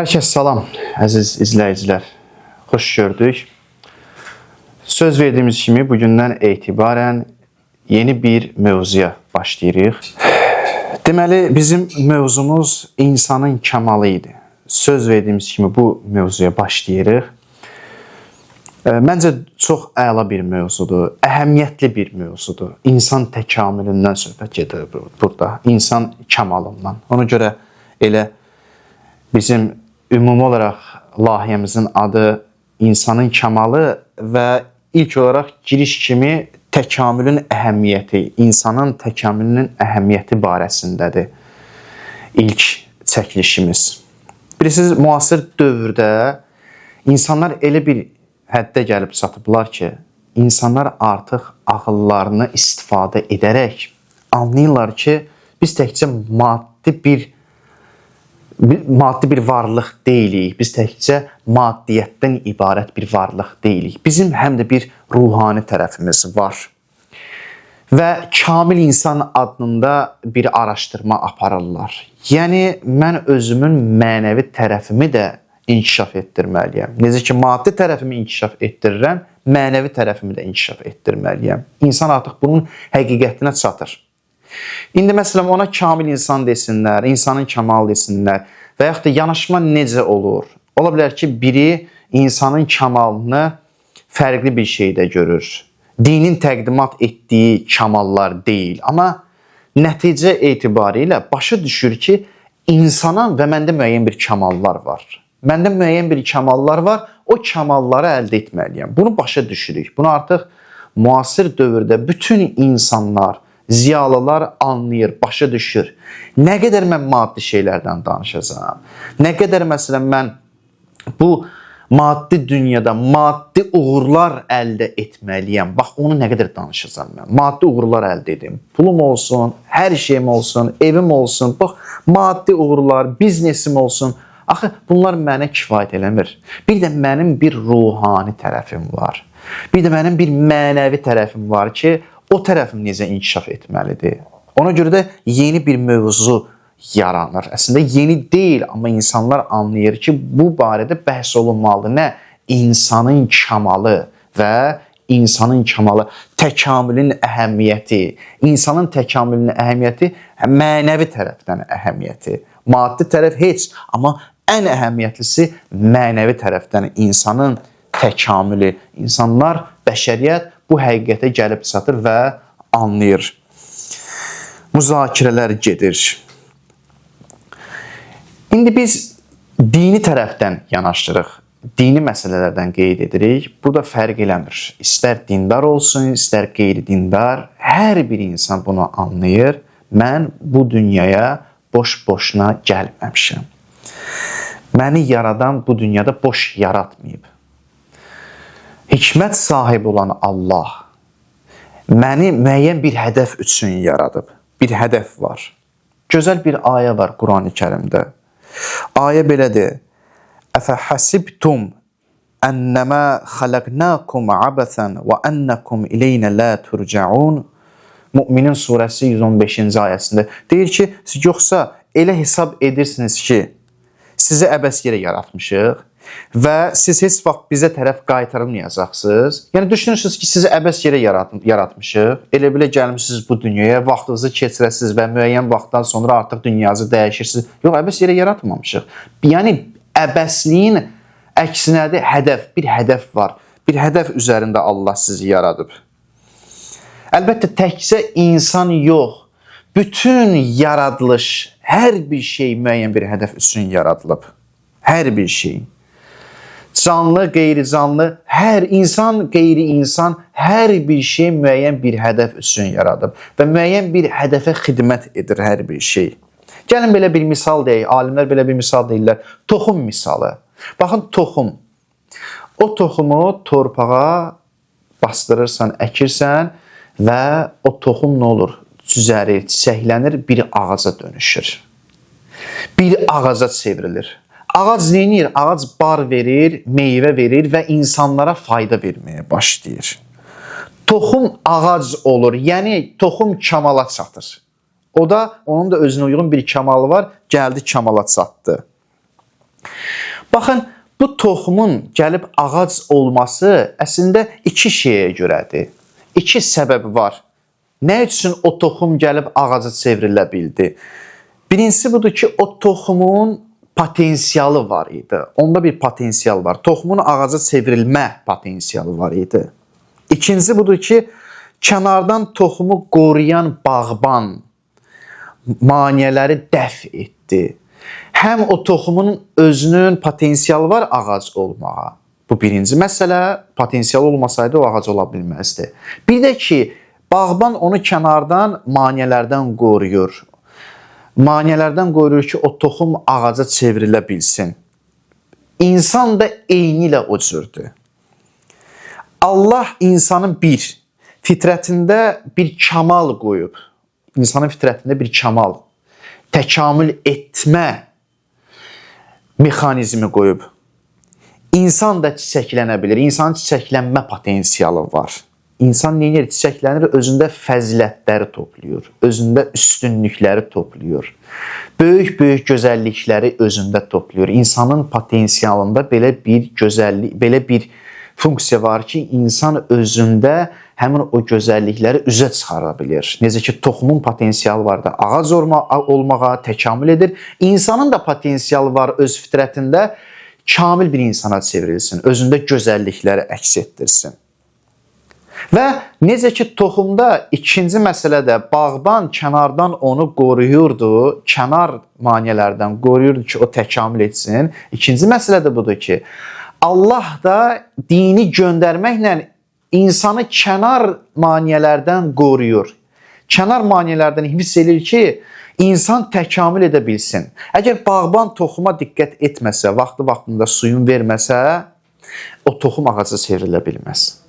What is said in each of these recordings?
Hər kəs salam, əziz izləyicilər. Xoş gördük. Söz verdiyimiz kimi bugündən etibarən yeni bir mövzuya başlayırıq. Deməli, bizim mövzumuz insanın kəmalı idi. Söz verdiyimiz kimi bu mövzuya başlayırıq. Məncə çox əla bir mövzudur, əhəmiyyətli bir mövzudur. İnsan təkamülündən söhbət gedir burada, insan kəmalından. Ona görə elə bizim ümumi olaraq layihəmizin adı insanın kəmalı və ilk olaraq giriş kimi təkamülün əhəmiyyəti, insanın təkamülünün əhəmiyyəti barəsindədir ilk çəkilişimiz. Bilirsiniz, müasir dövrdə insanlar elə bir həddə gəlib çatıblar ki, insanlar artıq ağıllarını istifadə edərək anlayırlar ki, biz təkcə maddi bir varlıq deyilik, biz təkcə maddiyyətdən ibarət bir varlıq deyilik. Bizim həm də bir ruhani tərəfimiz var. Və kamil insan adında bir araşdırma aparırlar. Yəni, mən özümün mənəvi tərəfimi də inkişaf etdirməliyəm. Necə ki, maddi tərəfimi inkişaf etdirirəm, mənəvi tərəfimi də inkişaf etdirməliyəm. İnsan artıq bunun həqiqətinə çatır. İndi məsələn ona kamil insan desinlər, insanın kəmal desinlər və yaxud da yanaşma necə olur? Ola bilər ki, biri insanın kəmalını fərqli bir şeydə görür. Dinin təqdimat etdiyi kəmallar deyil. Amma nəticə etibarilə başa düşür ki, insana və məndə müəyyən bir kəmallar var. Məndə müəyyən bir kəmallar var, o kəmalları əldə etməliyəm. Bunu başa düşürük. Bunu artıq müasir dövrdə bütün insanlar, ziyalılar anlayır, başa düşür. Nə qədər mən maddi şeylərdən danışacağam, nə qədər məsələn mən bu maddi dünyada maddi uğurlar əldə etməliyəm. Bax, onu nə qədər danışacağam mən. Maddi uğurlar əldə edim. Pulum olsun, hər şeyim olsun, evim olsun. Bax, maddi uğurlar, biznesim olsun. Axı, bunlar mənə kifayət eləmir. Bir də mənim bir ruhani tərəfim var. Bir də mənim bir mənəvi tərəfim var ki, o tərəfim necə inkişaf etməlidir. Ona görə də yeni bir mövzu yaranır. Əslində yeni deyil, amma insanlar anlayır ki, bu barədə bəhs olunmalı. Nə? İnsanın kəmalı və insanın kəmalı, təkamülün əhəmiyyəti, insanın təkamülünün əhəmiyyəti mənəvi tərəfdən əhəmiyyəti. Maddi tərəf heç, amma ən əhəmiyyətlisi mənəvi tərəfdən insanın təkamülü. İnsanlar, bəşəriyyət bu həqiqətə gəlib çatır və anlayır. Müzakirələr gedir. İndi biz dini tərəfdən yanaşdırıq. Dini məsələlərdən qeyd edirik. Burada fərq eləmir. İstər dindar olsun, istər qeyri-dindar. Hər bir insan bunu anlayır. Mən bu dünyaya boş-boşuna gəlməmişəm. Məni yaradan bu dünyada boş yaratmayıb. Hikmət sahibi olan Allah məni müəyyən bir hədəf üçün yaradıb. Bir hədəf var. Gözəl bir ayə var Qurani Kərimdə. Ayə belədir. Əfəhəsibtum ənəmə xələqnəkum abətən və ənəkum ileynə lə turcəun. Müminin surəsi 115-ci ayəsində deyir ki, yoxsa elə hesab edirsiniz ki, sizi əbəs yerə yaratmışıq və siz heç vaxt bizə tərəf qaytarılmayacaqsınız. Yəni, düşünürsünüz ki, sizi əbəs yerə yaratmışıq, elə belə gəlmişsiniz bu dünyaya, vaxtınızı keçirəsiniz və müəyyən vaxtdan sonra artıq dünyanızı dəyişirsiniz. Yox, əbəs yerə yaratmamışıq. Yəni, əbəsliyin əksinədir, hədəf, bir hədəf var. Bir hədəf üzərində Allah sizi yaradıb. Əlbəttə, təkcə insan yox, bütün yaradılış, hər bir şey müəyyən bir hədəf üçün yaradılıb. Hər bir şey. Canlı, qeyri-canlı, hər insan, qeyri-insan, hər bir şey müəyyən bir hədəf üçün yaradıb. Və müəyyən bir hədəfə xidmət edir hər bir şey. Gəlin belə bir misal deyək, alimlər belə bir misal deyirlər. Toxum misalı. Baxın, toxum. O toxumu torpağa bastırırsan, əkirsən və o toxum nə olur? Cüzərir, çiçəklənir, bir ağaca dönüşür. Bir ağaca çevrilir. Ağac neyinir? Ağac bar verir, meyvə verir və insanlara fayda verməyə başlayır. Toxum ağac olur, yəni toxum kamala çatır. O da, onun da özünə uyğun bir kamalı var, gəldi kamala çatdı. Baxın, bu toxumun gəlib ağac olması əslində iki şeyə görədir. İki səbəb var. Nə üçün o toxum gəlib ağaca çevrilə bildi? Birincisi budur ki, o toxumun potensialı var idi. Onda bir potensial var. Toxumun ağaca çevrilmə potensialı var idi. İkincisi budur ki, kənardan toxumu qoruyan bağban maneələri dəf etdi. Həm o toxumun özünün potensialı var ağac olmağa. Bu birinci məsələ, potensial olmasaydı o ağac ola bilməzdi. Bir də ki, bağban onu kənardan maneələrdən qoruyur. Maneələrdən qoruyur ki, o toxum ağaca çevrilə bilsin. İnsan da eyni ilə o cürdür. Allah insanın fitrətində bir kamal qoyub. İnsanın fitrətində bir kamal, təkamül etmə mexanizmi qoyub. İnsan da çiçəklənə bilir. İnsanın çiçəklənmə potensialı var. İnsan neyir? Çiçəklənir, özündə fəzilətləri toplayır. Özündə üstünlükləri toplayır. Böyük gözəllikləri özündə toplayır. İnsanın potensialında belə bir gözəllik, belə bir funksiya var ki, insan özündə həmin o gözəllikləri üzə çıxara bilir. Necə ki, toxumun potensialı var da ağac olmağa təkamül edir. İnsanın da potensialı var öz fitrətində kamil bir insana çevrilsin. Özündə gözəllikləri əks etdirsin. Və necə ki, toxumda ikinci məsələdə bağban kənardan onu qoruyurdu, kənar maneələrdən qoruyurdu ki, o təkamül etsin. İkinci məsələ də budur ki, Allah da dini göndərməklə insanı kənar maneələrdən qoruyur. Kənar maneələrdən hifz edir ki, insan təkamül edə bilsin. Əgər bağban toxuma diqqət etməsə, vaxtında suyun verməsə, o toxum ağaca çevrilə bilməz.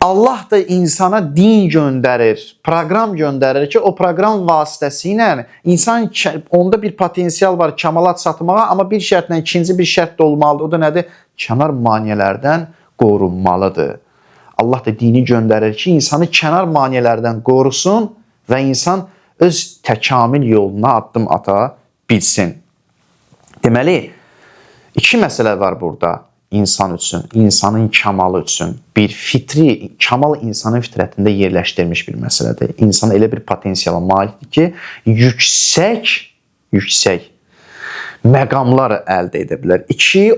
Allah da insana din göndərir, proqram göndərir ki, o proqram vasitəsilə insan onda bir potensial var kəmalat çatmağa, amma bir şərtlə ikinci bir şərt də olmalıdır. O da nədir? Kənar maneələrdən qorunmalıdır. Allah da dini göndərir ki, insanı kənar maneələrdən qorusun və insan öz təkamül yoluna addım ata bilsin. Deməli, iki məsələ var burada. İnsan üçün, insanın kamalı üçün bir fitri, kamal insanın fitrətində yerləşdirilmiş bir məsələdir. İnsan elə bir potensiala malikdir ki, yüksək məqamlar əldə edə bilər.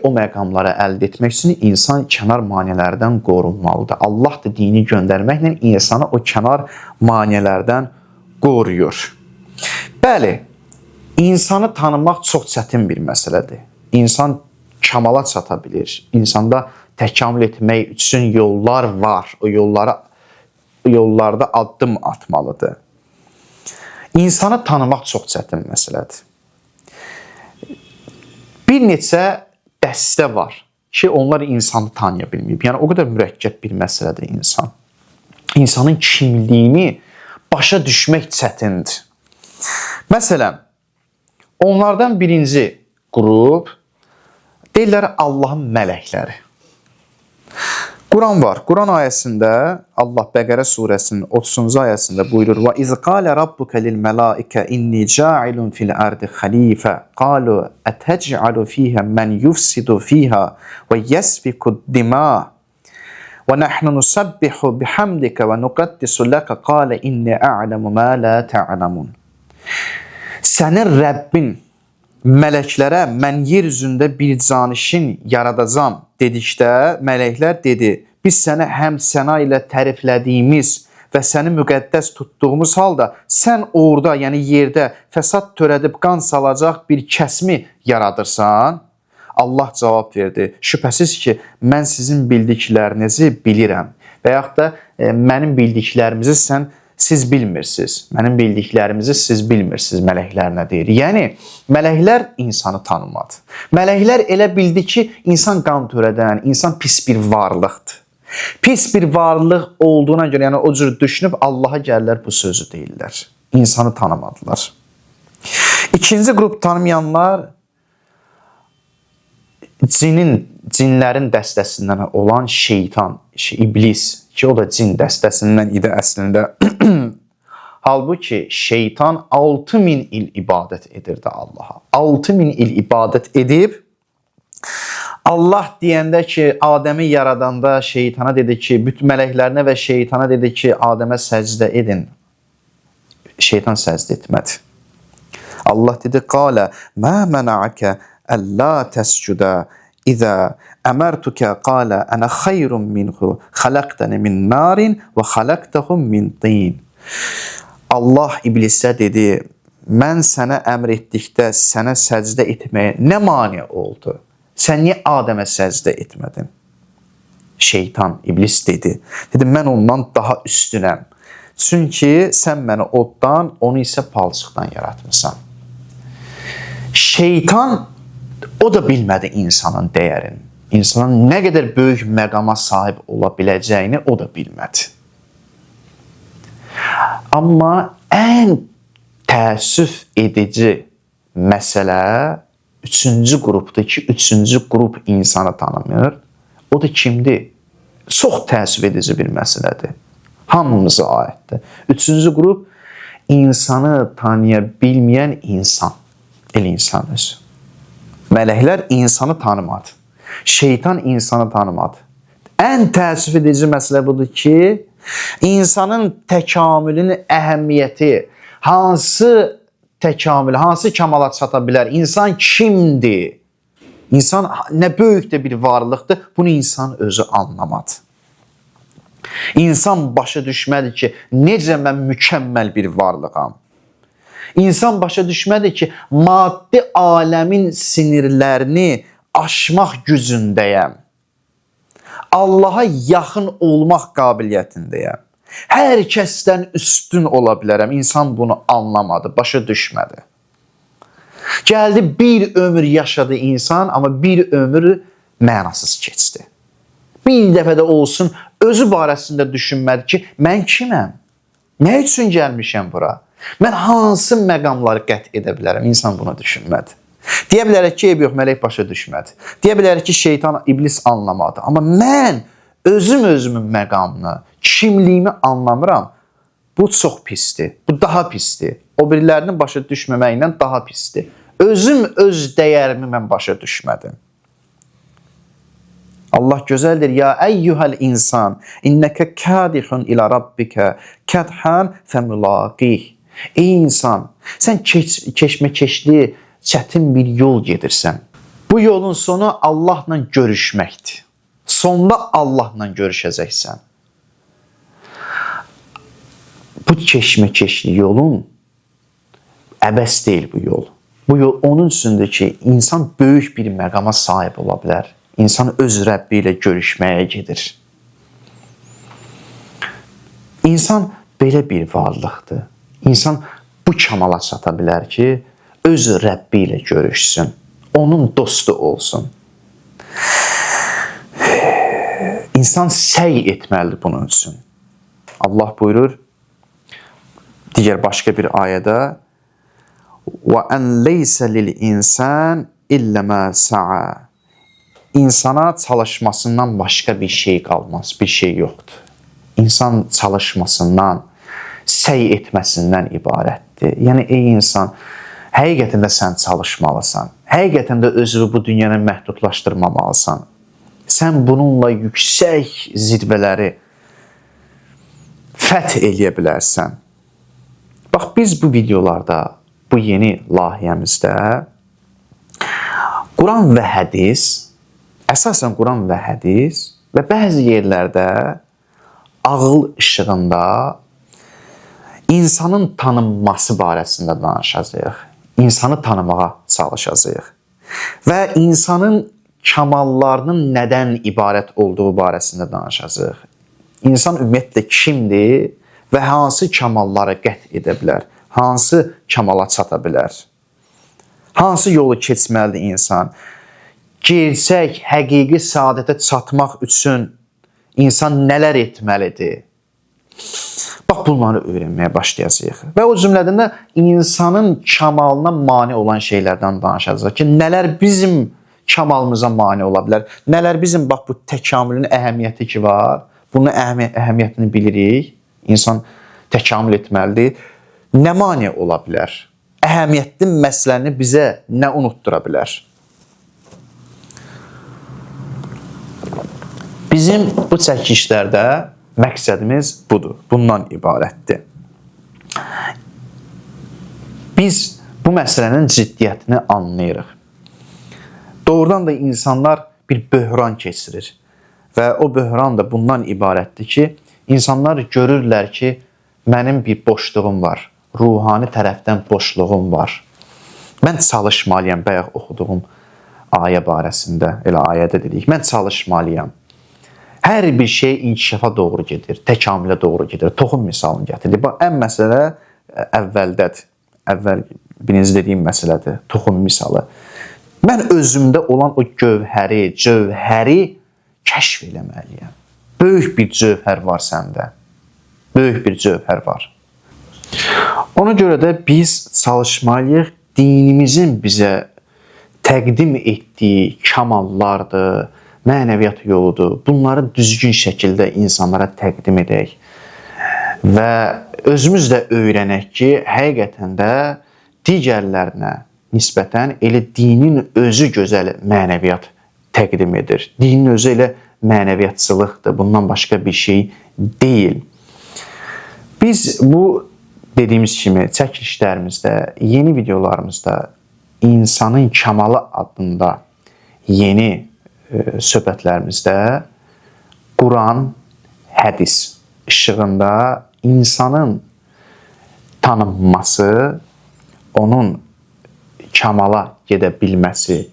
O məqamları əldə etmək üçün insan kənar maneələrdən qorunmalıdır. Allah da dini göndərməklə insanı o kənar maneələrdən qoruyur. Bəli, insanı tanımaq çox çətin bir məsələdir. İnsan kamala çata bilir. İnsanda təkamül etmək üçün yollar var. O yollarda addım atmalıdır. İnsanı tanımaq çox çətin məsələdir. Bir neçə dəstə var ki, onlar insanı tanıya bilməyib. Yəni, o qədər mürəkkəb bir məsələdir insan. İnsanın kimliyini başa düşmək çətindir. Məsələn, onlardan birinci qrup deyirlər Allahın mələkləri. Quran var. Quran ayəsində Allah Bəqərə surəsinin 30-cu ayəsində buyurur: "Və iz qala rabbuka lil mələikə inni ca'ilun fil ardi xalifə. Qalu atec'alu fiha men yufsidu fiha və yasfiku dima və nahnu nusabbihu bihamdika və nuqaddisu laka. Qala inni a'lamu ma la ta'lamun." Sənin Rəbbin mələklərə mən yer üzündə bir canişin yaradacam dedikdə, mələklər dedi: biz səni həmd səna ilə təriflədiyimiz və səni müqəddəs tutduğumuz halda sən orada, yəni yerdə fəsad törədib qan salacaq bir kəsmi yaradırsan? Allah cavab verdi: şübhəsiz ki, mən sizin bildiklərinizi bilirəm və yaxud da mənim bildiklərimizi siz bilmirsiniz. Mənim bildiklərimizi siz bilmirsiniz, mələklər nə deyir? Yəni, mələklər insanı tanımadı. Mələklər elə bildi ki, insan qan törədən, insan pis bir varlıqdır. Pis bir varlıq olduğuna görə, yəni o cür düşünüb Allaha gəlirlər bu sözü deyirlər. İnsanı tanımadılar. İkinci qrup tanımayanlar cinlərin dəstəsindən olan şeytan, iblis ki, o da cin dəstəsindən idi əslində. Halbuki şeytan 6000 il ibadət edirdi Allaha. 6000 il ibadət edib Allah deyəndə ki, Adəmi yaradanda şeytana dedi ki, bütün mələklərinə və şeytana dedi ki, Adəmə səcdə edin. Şeytan səcdə etmədi. Allah dedi, qalə, mə mənəəkə əllə təscüdə İzə əmərtukə qalə ənə xayrun minhu xaləqtəni min narin və xaləqtəhum min tin. Allah iblisə dedi, mən sənə əmr etdikdə sənə səcdə etməyə nə mane oldu? Sən niyə Adəmə səcdə etmədin? Şeytan, iblis dedi. Dedi, mən ondan daha üstünəm. Çünki sən məni oddan, onu isə palçıqdan yaratmısan. Şeytan o da bilmədi insanın dəyərini. İnsanın nə qədər böyük məqama sahib ola biləcəyini o da bilmədi. Amma ən təəssüf edici məsələ üçüncü qrupdur ki, üçüncü qrup insanı tanımır. O da kimdir? Çox təəssüf edici bir məsələdir. Hamımıza aiddir. Üçüncü qrup insanı tanıya bilməyən insan. El insan özü. Mələklər insanı tanımadı. Şeytan insanı tanımadı. Ən təəssüf edici məsələ budur ki, insanın təkamülünün əhəmiyyəti, hansı təkamül, hansı kamala çata bilər, insan kimdir? İnsan nə böyük də bir varlıqdır, bunu insan özü anlamadı. İnsan başa düşmədi ki, necə mən mükəmməl bir varlığam. İnsan başa düşmədi ki, maddi aləmin sinirlərini aşmaq gücündəyəm. Allaha yaxın olmaq qabiliyyətindəyəm. Hər kəsdən üstün ola bilərəm. İnsan bunu anlamadı, başa düşmədi. Gəldi bir ömür yaşadı insan, amma bir ömür mənasız keçdi. Bir dəfə də olsun özü barəsində düşünmədi ki, mən kiməm? Nə üçün gəlmişəm bura? Mən hansı məqamları qət edə bilərəm? İnsan bunu düşünmədi. Deyə bilərək ki, eyb yox, mələk başa düşmədi. Deyə bilərək ki, şeytan, iblis anlamadı. Amma mən özümün məqamını, kimliyimi anlamıram. Bu çox pisdir. Bu daha pisdir. O birilərinin başa düşməməklə daha pisdir. Özüm öz dəyərimi mən başa düşmədim. Allah gözəldir. Ya əyyuhəl insan, innəkə kədixun ilə rabbikə kədhən fəmülaqih. Ey insan, sən keşməkeşli, çətin bir yol gedirsən. Bu yolun sonu Allahla görüşməkdir. Sonda Allahla görüşəcəksən. Bu keşməkeşli yolun əbəs deyil bu yol. Bu yol onun üçündür ki, insan böyük bir məqama sahib ola bilər. İnsan öz Rəbbi ilə görüşməyə gedir. İnsan belə bir varlıqdır. İnsan bu kamala çata bilər ki, öz Rəbbi ilə görüşsün. Onun dostu olsun. İnsan səy etməlidir bunun üçün. Allah buyurur, digər başqa bir ayədə وَاَنْ لَيْسَ لِلْاِنْسَانِ اِلَّا مَا سَعَى. İnsana çalışmasından başqa bir şey qalmaz, bir şey yoxdur. İnsan çalışmasından, səy etməsindən ibarətdir. Yəni, ey insan, həqiqətində sən çalışmalısan. Həqiqətində özünü bu dünyanı məhdudlaşdırmamalısan. Sən bununla yüksək zirvələri fəth eləyə bilərsən. Bax, biz bu videolarda, bu yeni layihəmizdə Quran və hədis, əsasən Quran və hədis və bəzi yerlərdə ağıl işığında insanın tanınması barəsində danışacağıq. İnsanı tanımağa çalışacağıq. Və insanın kamallarının nədən ibarət olduğu barəsində danışacağıq. İnsan ümumiyyətlə kimdir və hansı kamalları qət edə bilər? Hansı kamala çata bilər? Hansı yolu keçməlidir insan? Gerçək, həqiqi saadətə çatmaq üçün insan nələr etməlidir? Bax, bunları öyrənməyə başlayacağıq. Və o cümlədən də insanın kamalına mane olan şeylərdən danışacağıq ki, nələr bizim kamalımıza mane ola bilər? Nələr bizim, bax, bu təkamülün əhəmiyyəti ki var, bunun əhəmiyyətini bilirik. İnsan təkamül etməlidir. Nə mane ola bilər? Əhəmiyyətli məsələni bizə nə unutdura bilər? Bizim bu çəkilişlərdə məqsədimiz budur, bundan ibarətdir. Biz bu məsələnin ciddiyyətini anlayırıq. Doğrudan da insanlar bir böhran keçirir və o böhran da bundan ibarətdir ki, insanlar görürlər ki, mənim bir boşluğum var, ruhani tərəfdən boşluğum var. Mən çalışmalıyam, bayaq oxuduğum ayə barəsində, elə ayədə dedik, mən çalışmalıyam. Hər bir şey inkişafa doğru gedir, təkamülə doğru gedir. Toxum misalını gətirdik. Bax, ən məsələ əvvəldədir. Əvvəl birinci dediyim məsələdir, toxum misalı. Mən özümdə olan o cövhəri kəşf eləməliyəm. Böyük bir cövhər var səndə. Böyük bir cövhər var. Ona görə də biz çalışmalıyıq, dinimizin bizə təqdim etdiyi kamallardır, mənəviyyat yoludur. Bunları düzgün şəkildə insanlara təqdim edək və özümüz də öyrənək ki, həqiqətən də digərlərinə nisbətən elə dinin özü gözəl mənəviyyat təqdim edir. Dinin özü elə mənəviyyatçılıqdır, bundan başqa bir şey deyil. Biz bu dediyimiz kimi çəkilişlərimizdə, yeni videolarımızda insanın kamalı adında yeni söhbətlərimizdə Quran, hədis işığında insanın tanınması, onun kamala gedə bilməsi,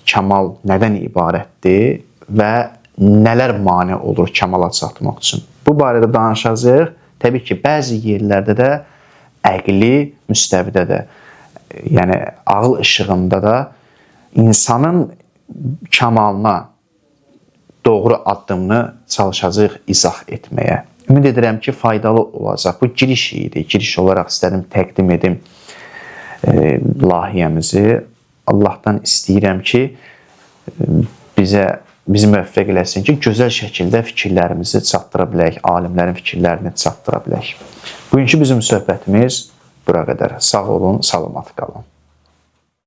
kamal nədən ibarətdir və nələr mane olur kamala çatmaq üçün. Bu barədə danışacağıq. Təbii ki, bəzi yerlərdə də əqli müstəvidə də, yəni ağıl işığında da insanın kamalına doğru addımını çalışacağıq izah etməyə. Ümid edirəm ki, faydalı olacaq. Bu giriş idi. Giriş olaraq istədim təqdim edim layihəmizi. Allahdan istəyirəm ki, bizi müvəffəq eləsin ki, gözəl şəkildə fikirlərimizi çatdıra bilək, alimlərin fikirlərini çatdıra bilək. Bugünkü bizim söhbətimiz bura qədər. Sağ olun, salamat qalın.